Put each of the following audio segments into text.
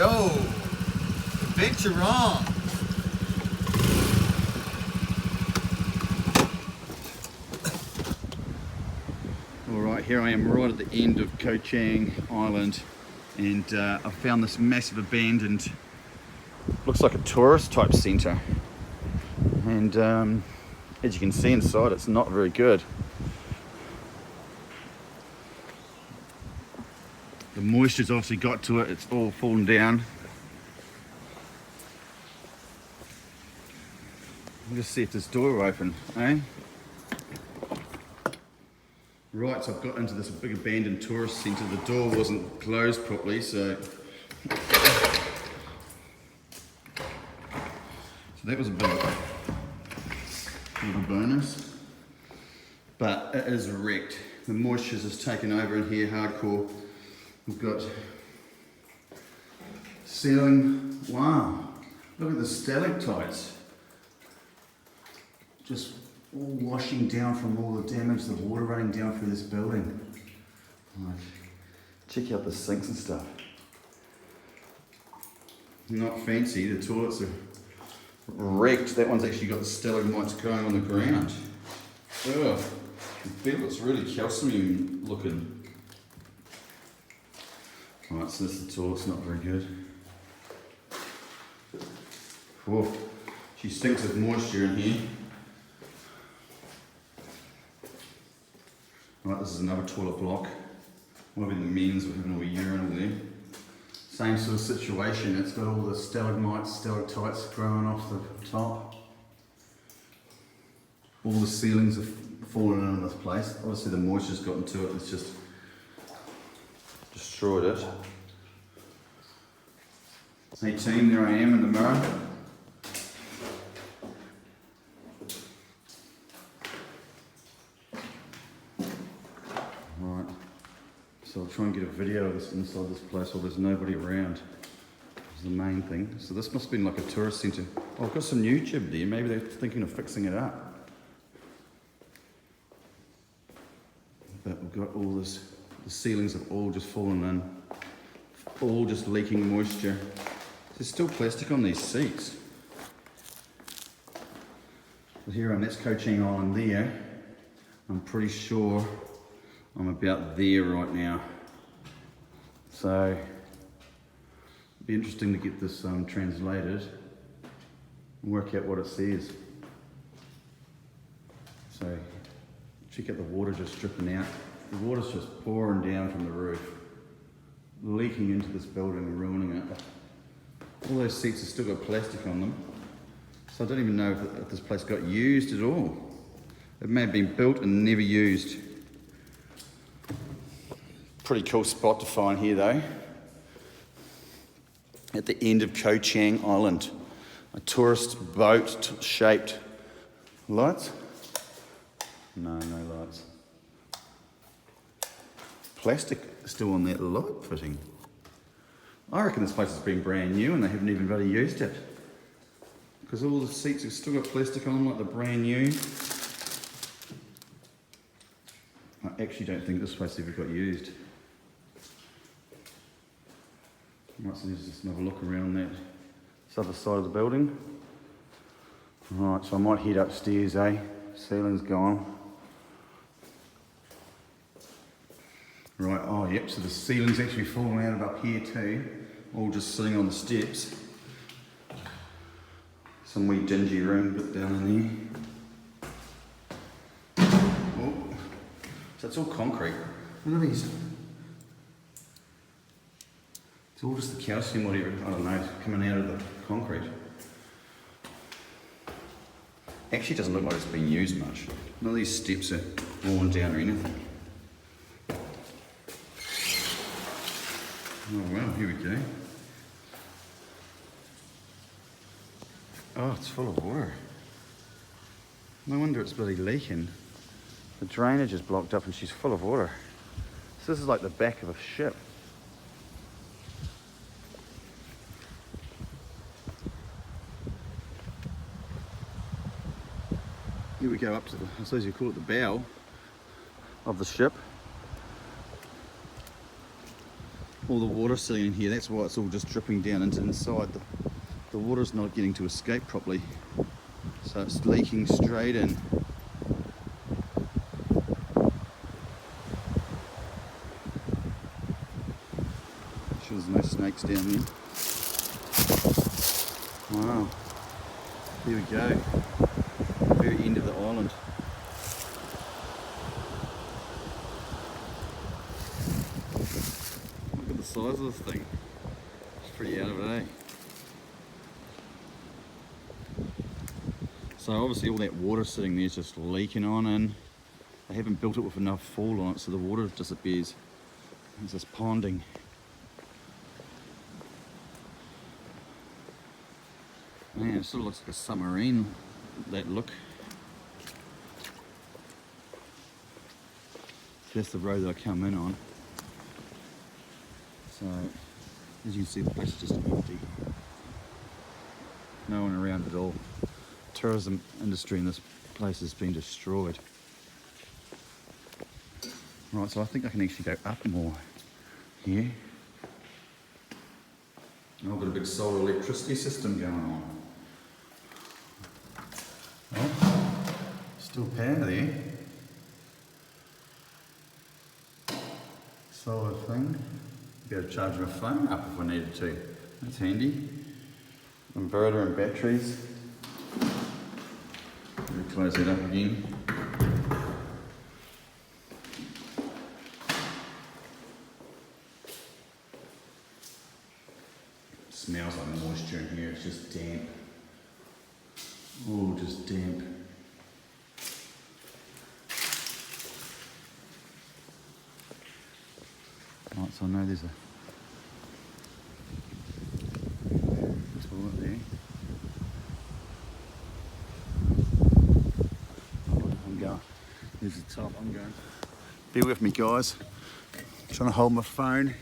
go. Adventure on. Alright, here I am right at the end of Koh Chang Island, and I found this massive abandoned, looks like a tourist type centre, and as you can see inside, it's not very good. The moisture's obviously got to it, it's all fallen down. I'll just see if this door will open, eh? Right, so I've got into this big abandoned tourist centre. The door wasn't closed properly, so that was a bit of a bonus. But it is wrecked. The moisture's just taken over in here hardcore. We've got ceiling. Wow, look at the stalactites. Just all washing down from all the damage, the water running down through this building. Like, check out the sinks and stuff. Not fancy, the toilets are wrecked. That one's actually got the stalagmites going on the ground. Ugh, I feel it's really calcium looking. Right, so this is the toilet's not very good. Whoa, she stinks of moisture in here. Right, this is another toilet block. Might be the men's, we're having a wee urinal there. Same sort of situation, it's got all the stalagmites, stalactites growing off the top. All the ceilings have fallen in this place. Obviously the moisture's gotten to it, it's just destroyed it. Hey team, there I am in the mirror. So I'll try and get a video of this inside this place while there's nobody around. Is the main thing. So this must have been like a tourist centre. Oh, I've got some YouTube there. Maybe they're thinking of fixing it up. But we've got all this, the ceilings have all just fallen in. All just leaking moisture. There's still plastic on these seats. But here on, that's Koh Chang Island there. I'm pretty sure I'm about there right now. So, it'd be interesting to get this translated and work out what it says. So, check out the water just dripping out. The water's just pouring down from the roof, leaking into this building and ruining it. All those seats have still got plastic on them. So I don't even know if this place got used at all. It may have been built and never used. Pretty cool spot to find here though. At the end of Koh Chang Island. A tourist boat shaped. Lights? No, no lights. Plastic still on that light fitting. I reckon this place has been brand new and they haven't even really used it. Because all the seats have still got plastic on them like they're brand new. I actually don't think this place ever got used. Right, so let's just have a look around this other side of the building. Right, so I might head upstairs, eh? Ceiling's gone. Right, oh yep, so the ceiling's actually fallen out of up here too. All just sitting on the steps. Some wee dingy room bit down in there. Oh, so it's all concrete. Look at these. It's all just the calcium, whatever, I don't know, coming out of the concrete. Actually, it doesn't look like it's been used much. None of these steps are worn down or anything. Oh wow, here we go. Oh, it's full of water. No wonder it's bloody leaking. The drainage is blocked up and she's full of water. So this is like the back of a ship. Here we go up to the, I suppose you call it the bow of the ship. all the water sitting in here. That's why it's all just dripping down into inside. The water's not getting to escape properly, so it's leaking straight in. Sure there's no snakes down there. Wow, here we go, very end of the island. Look at the size of this thing, it's pretty out of it, eh? So obviously all that water sitting there is just leaking on, and they haven't built it with enough fall on it, so the water disappears. It's just ponding. Man, it sort of looks like a submarine, that look. That's the road that I come in on. So, as you can see, the place is just empty. No one around at all. Tourism industry in this place has been destroyed. Right, so I think I can actually go up more here. I've got a big solar electricity system going on. Oh, still power there. Solar thing. Be able to charge my phone up if I needed to. That's handy. Inverter and batteries. Close that up again. It smells like moisture in here, it's just damp. Oh, just damp. Right, so I know there's a toilet there. There's the top, I'm going. Bear with me, guys. I'm trying to hold my phone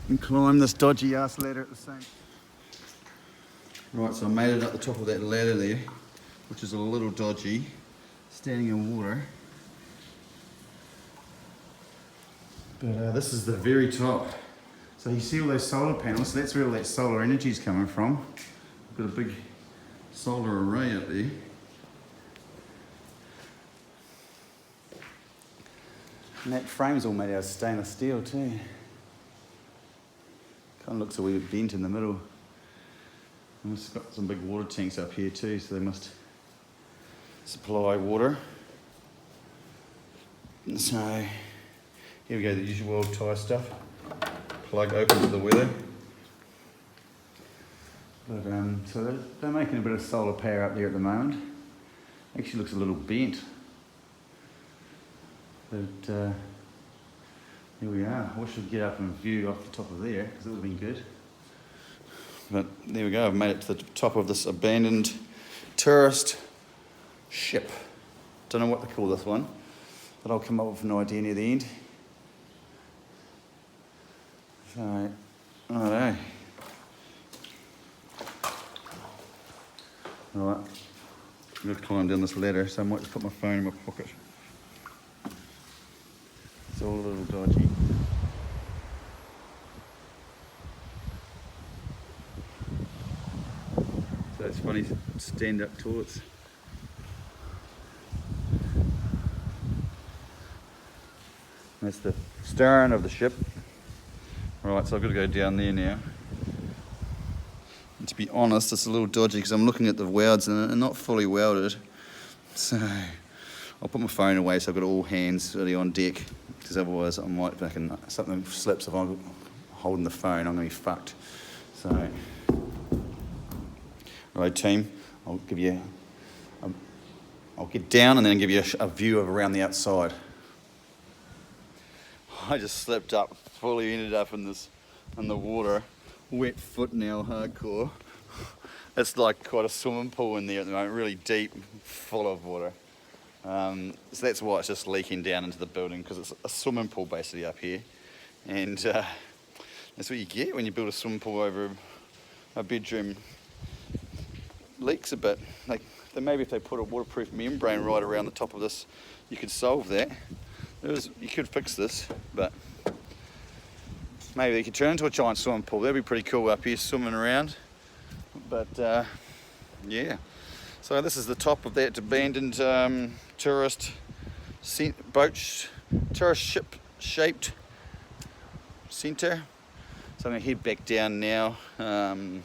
and climb this dodgy ass ladder at the same time. Right, so I made it up the top of that ladder there, which is a little dodgy, standing in water. But this is the very top. So you see all those solar panels, so that's where all that solar energy is coming from. I've got a big solar array up there. And that frame's all made out of stainless steel too. Kind of looks a wee bit bent in the middle. And it's got some big water tanks up here too, so they must supply water. And so, here we go, the usual old Thai stuff. Plug open to the weather. But so they're making a bit of solar power up there at the moment. Actually looks a little bent. But here we are. I wish we'd get up and view off the top of there, because it would have been good. But there we go, I've made it to the top of this abandoned tourist ship. Don't know what to call this one, but I'll come up with an idea near the end. So, I don't know. Alright, I'm going to climb down this ladder, so I might just put my phone in my pocket. It's all a little dodgy. So it's funny, stand-up toilets. That's the stern of the ship. Right, so I've got to go down there now. And to be honest, it's a little dodgy because I'm looking at the welds and they're not fully welded. So I'll put my phone away so I've got all hands really on deck, because otherwise I might fucking, something slips if I'm holding the phone, I'm going to be fucked. So, right team, I'll get down and then give you a view of around the outside. I just slipped up, fully ended up in the water, wet foot now, hardcore. It's like quite a swimming pool in there at the moment, really deep, full of water. So that's why it's just leaking down into the building, because it's a swimming pool basically up here. And that's what you get when you build a swimming pool over a bedroom. Leaks a bit. Maybe if they put a waterproof membrane right around the top of this, you could solve that. You could fix this, but maybe they could turn into a giant swimming pool. That'd be pretty cool up here, swimming around. But yeah. So this is the top of that abandoned tourist ship shaped centre. So I'm going to head back down now. Another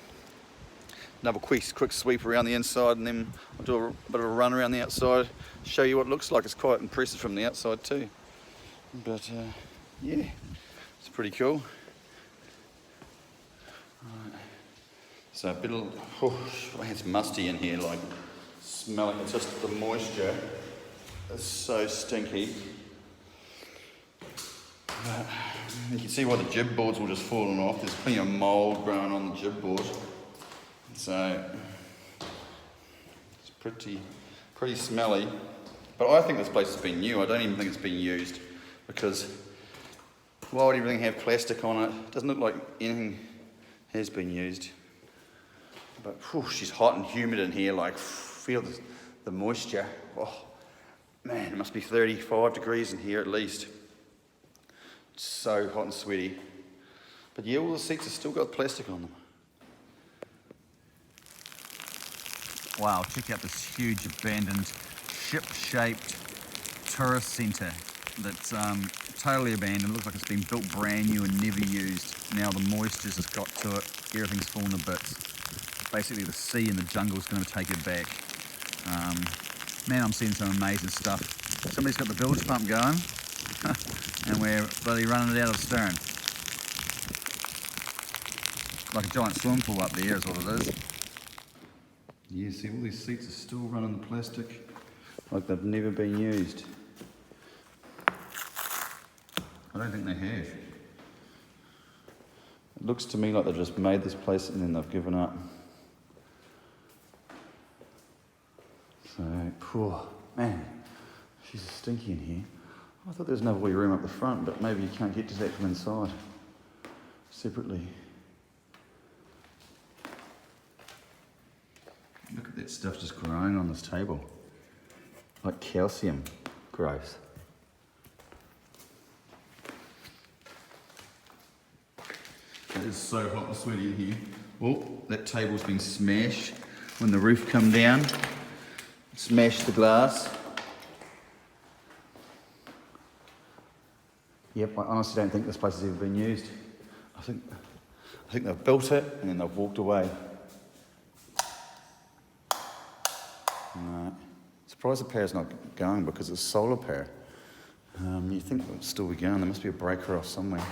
quick sweep around the inside, and then I'll do a bit of a run around the outside, show you what it looks like. It's quite impressive from the outside too. But yeah, it's pretty cool. Right. So a bit of, it's musty in here, like smelling. It's just the moisture. It's so stinky. You can see why the jib boards will just falling off. There's plenty of mould growing on the jib board. So it's pretty smelly. But I think this place has been new. I don't even think it's been used, because why would everything have plastic on it? It doesn't look like anything has been used. But she's hot and humid in here. Like, feel the moisture. Oh man, it must be 35 degrees in here at least. It's so hot and sweaty. But yeah, all the seats have still got plastic on them. Wow, check out this huge abandoned ship-shaped tourist centre that's totally abandoned. Looks like it's been built brand new and never used. Now the moisture's just got to it. Everything's fallen to bits. Basically the sea and the jungle's going to take it back. Man, I'm seeing some amazing stuff. Somebody's got the bilge pump going and we're bloody running it out of the stern. Like a giant swimming pool up there is what it is. Yeah, see, all these seats are still running the plastic like they've never been used. I don't think they have. It looks to me like they've just made this place and then they've given up. So, poor man, she's stinky in here. I thought there was another wee room up the front, but maybe you can't get to that from inside separately. Look at that stuff just growing on this table. Like calcium growth. It is so hot and sweaty in here. Oh, that table's been smashed when the roof come down. Smashed the glass. Yep, I honestly don't think this place has ever been used. I think they've built it and then they've walked away. No. Surprised the power's not going because it's solar power. You think it would still be going. There must be a breaker off somewhere.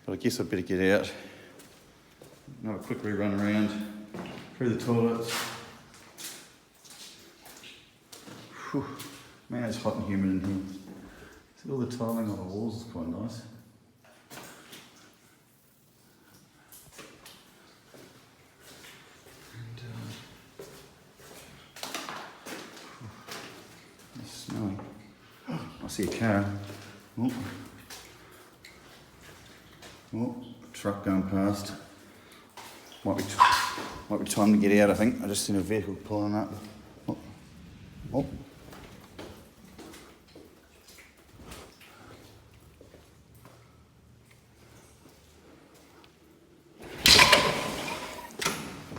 But I guess I'd better get out. Have a quick rerun around through the toilets. Whew. Man, it's hot and humid in here. See, all the tiling on the walls is quite nice. It's smelly. I see a car. Oh, truck going past. Might be time to get out, I think. I just seen a vehicle pulling up. Oh.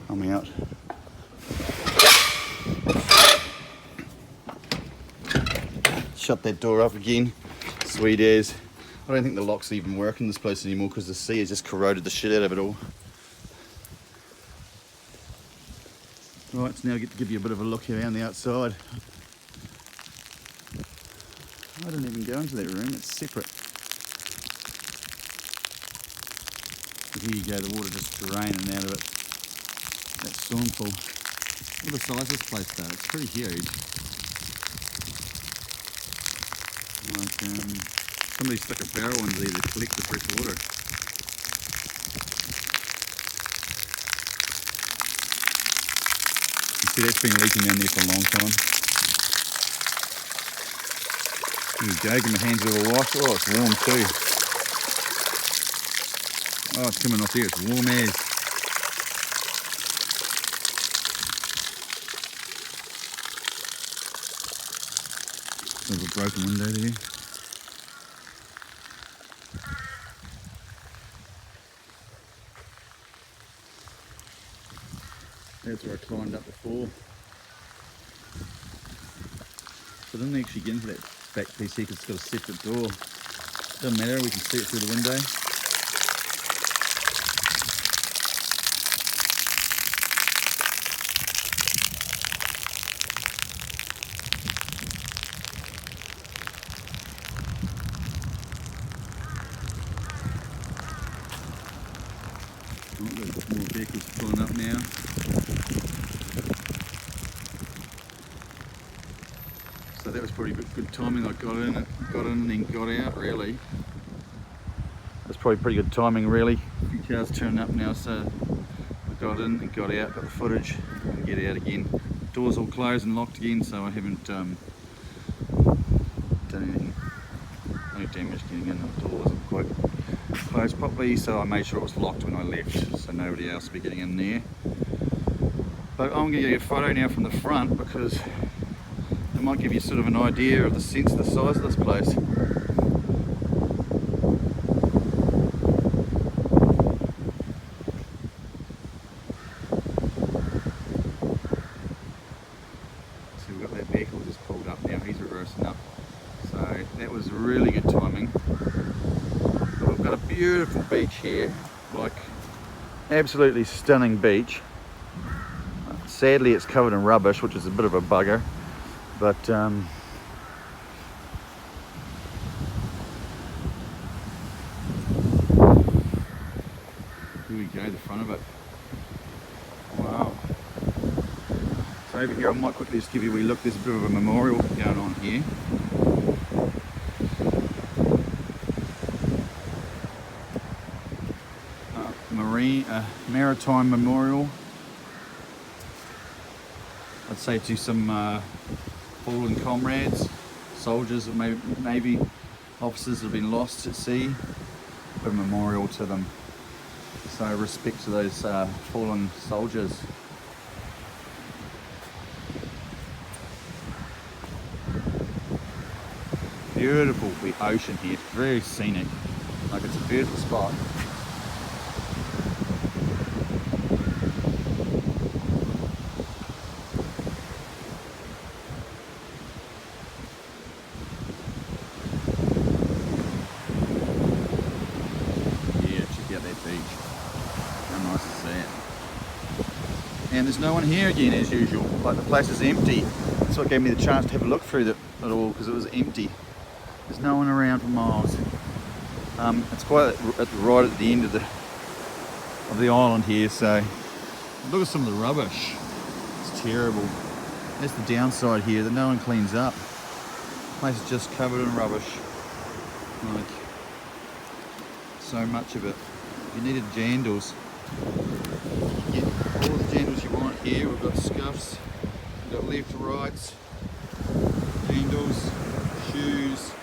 I'm out. Shut that door up again. Sweet as. I don't think the locks even work in this place anymore because the sea has just corroded the shit out of it all. Right, so now I get to give you a bit of a look around the outside. I didn't even go into that room, it's separate. But here you go, the water just draining out of it. That swimming pool. Look at the size of this place though, it's pretty huge. Like, somebody stuck a barrel in there to collect the fresh water. You see that's been leaking down there for a long time. There you go, give my hands a little wash. Oh, it's warm too. Oh, it's coming off here, it's warm as. There's a broken window there. That's where I climbed up before. So I didn't actually get into that back piece here because it's got a separate door. Doesn't matter, we can see it through the window. Oh, there's more vehicles pulling up now. So that was pretty good timing. I got in and then got out, really. That's probably pretty good timing, really. A few cars turning up now, so I got in and got out, got the footage, and get out again. Doors all closed and locked again, so I haven't done anything. No damage getting in. The door wasn't quite closed properly, so I made sure it was locked when I left, so nobody else would be getting in there. But I'm going to get a photo now from the front because it might give you sort of an idea of the sense of the size of this place. So we've got that vehicle just pulled up now, he's reversing up. So that was really good timing. But we've got a beautiful beach here, like absolutely stunning beach. Sadly it's covered in rubbish, which is a bit of a bugger, but here we go, the front of it. Wow. So over here I might quickly just give you a wee look. There's a bit of a memorial going on here. Maritime memorial. I'd say to some fallen comrades, soldiers, or maybe officers that have been lost at sea. A memorial to them. So respect to those fallen soldiers. Beautiful ocean here, very scenic. Like it's a beautiful spot. And there's no one here again as usual, like the place is empty. That's what gave me the chance to have a look through it at all, because it was empty. There's no one around for miles. It's quite right at the end of the island here, so look at some of the rubbish. It's terrible. That's the downside here, that no one cleans up. The place is just covered in rubbish. Like, so much of it. You needed jandals. You get all the jandals you want here. We've got scuffs, we've got left, rights, jandals, shoes.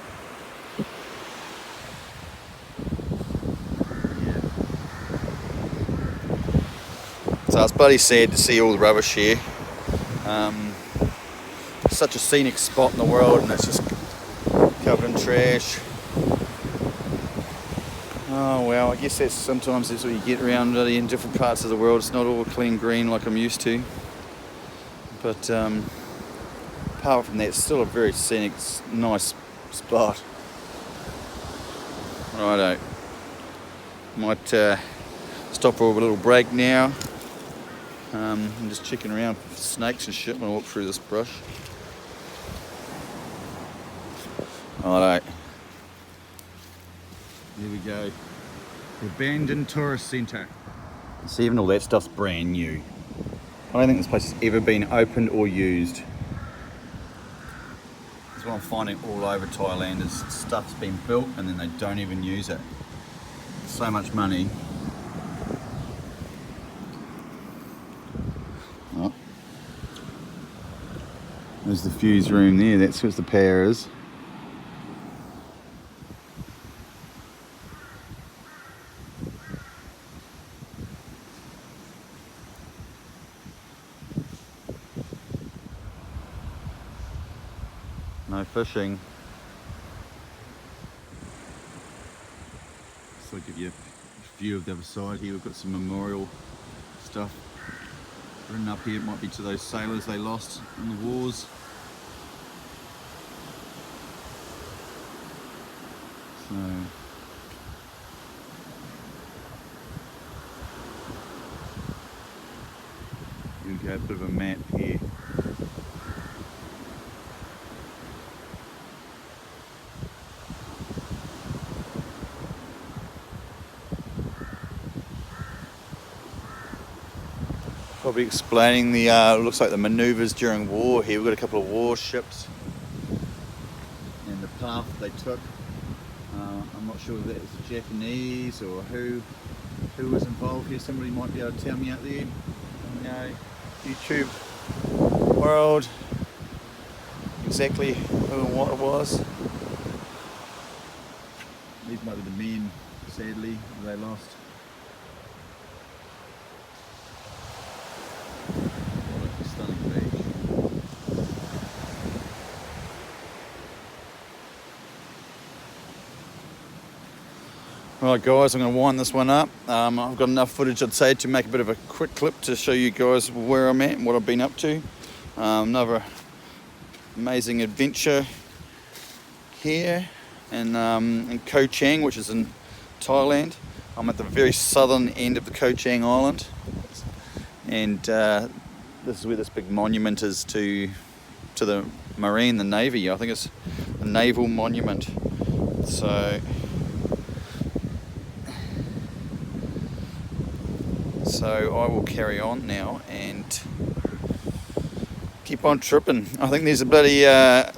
Yeah. So it's bloody sad to see all the rubbish here. Such a scenic spot in the world, and it's just covered in trash. Oh well, I guess sometimes that's what you get around really in different parts of the world. It's not all clean green like I'm used to. But apart from that, it's still a very scenic, nice spot. Righto. Might stop for a little break now. I'm just checking around for snakes and shit when I walk through this brush. Righto. Here we go. The abandoned tourist centre. See, even all that stuff's brand new. I don't think this place has ever been opened or used. That's what I'm finding all over Thailand, is stuff's been built and then they don't even use it. So much money. Oh. There's the fuse room there, that's where the power is. No fishing. So I'll give you a view of the other side here. We've got some memorial stuff. Written up here, it might be to those sailors they lost in the wars. So you go, a bit of a map here. Probably explaining the looks like the manoeuvres during war here. We've got a couple of warships and the path they took. I'm not sure if that was the Japanese or who was involved here. Somebody might be able to tell me out there on YouTube world exactly who and what it was. These might be the men, sadly, they lost. What a stunning beach. Right guys, I'm going to wind this one up. I've got enough footage, I'd say, to make a bit of a quick clip to show you guys where I'm at and what I've been up to. Another amazing adventure here in Koh Chang, which is in Thailand. I'm at the very southern end of the Koh Chang Island, and this is where this big monument is to the Marine, the Navy. I think it's a naval monument. So I will carry on now and keep on tripping. I think there's a bloody a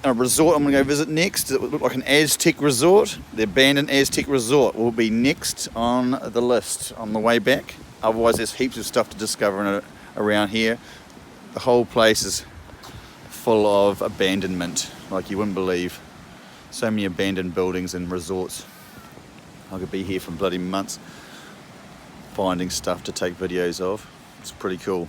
resort I'm going to go visit next. It would look like an Aztec resort. The abandoned Aztec resort will be next on the list on the way back. Otherwise there's heaps of stuff to discover around here. The whole place is full of abandonment, like you wouldn't believe. So many abandoned buildings and resorts. I could be here for bloody months finding stuff to take videos of. It's pretty cool.